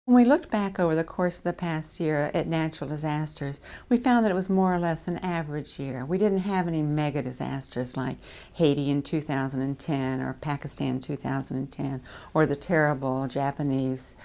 When we looked back over the course of the past year at natural disasters, we found that it was more or less an average year. We didn't have any mega disasters like Haiti in 2010 or Pakistan in 2010 or the terrible Japanese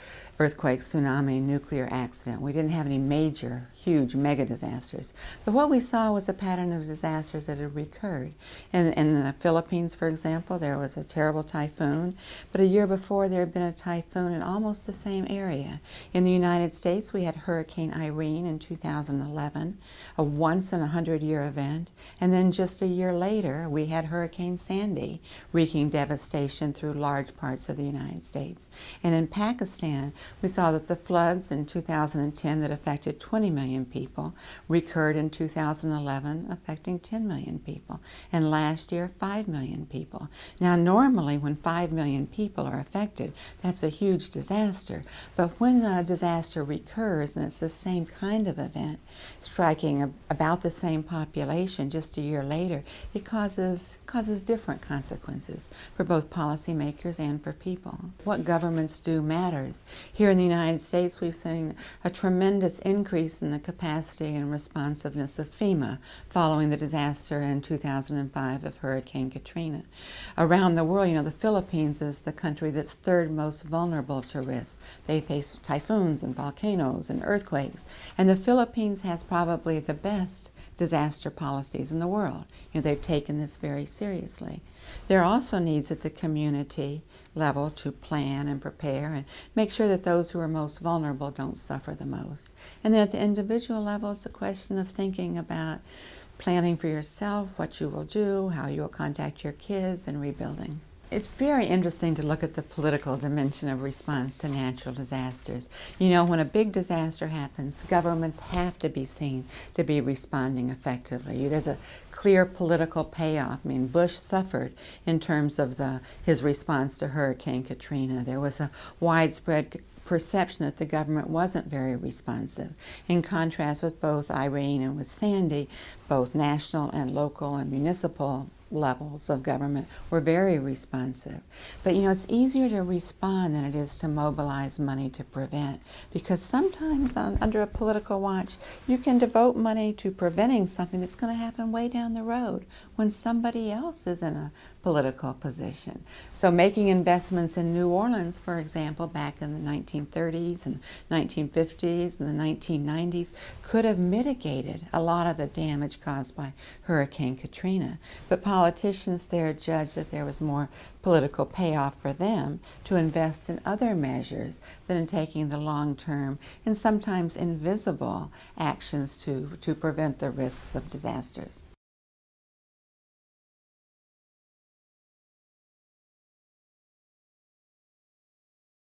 earthquake, tsunami, nuclear accident. We didn't have any major, huge mega disasters. But what we saw was a pattern of disasters that had recurred. In the Philippines, for example, there was a terrible typhoon, but a year before there had been a typhoon in almost the same area. In the United States, we had Hurricane Irene in 2011, a once-in-a-100-year event, and then just a year later, we had Hurricane Sandy, wreaking devastation through large parts of the United States. And in Pakistan, we saw that the floods in 2010 that affected 20 million people recurred in 2011, affecting 10 million people, and last year 5 million people. Now normally when 5 million people are affected, that's a huge disaster, but when a disaster recurs and it's the same kind of event, striking about the same population just a year later, it causes different consequences for both policymakers and for people. What governments do matters. Here in the United States, we've seen a tremendous increase in the capacity and responsiveness of FEMA following the disaster in 2005 of Hurricane Katrina. Around the world, the Philippines is the country that's third most vulnerable to risk. They face typhoons and volcanoes and earthquakes, and the Philippines has probably the best disaster policies in the world. They've taken this very seriously. There are also needs at the community level to plan and prepare and make sure that those who are most vulnerable don't suffer the most. And then at the individual level, it's a question of thinking about planning for yourself, what you will do, how you will contact your kids, and rebuilding. It's very interesting to look at the political dimension of response to natural disasters. When a big disaster happens, governments have to be seen to be responding effectively. There's a clear political payoff. Bush suffered in terms of his response to Hurricane Katrina. There was a widespread perception that the government wasn't very responsive. In contrast with both Irene and with Sandy, both national and local and municipal levels of government were very responsive. But it's easier to respond than it is to mobilize money to prevent, because sometimes under a political watch you can devote money to preventing something that's going to happen way down the road when somebody else is in a political position. So making investments in New Orleans, for example, back in the 1930s and 1950s and the 1990s could have mitigated a lot of the damage caused by Hurricane Katrina. But politicians there judged that there was more political payoff for them to invest in other measures than in taking the long-term and sometimes invisible actions to prevent the risks of disasters.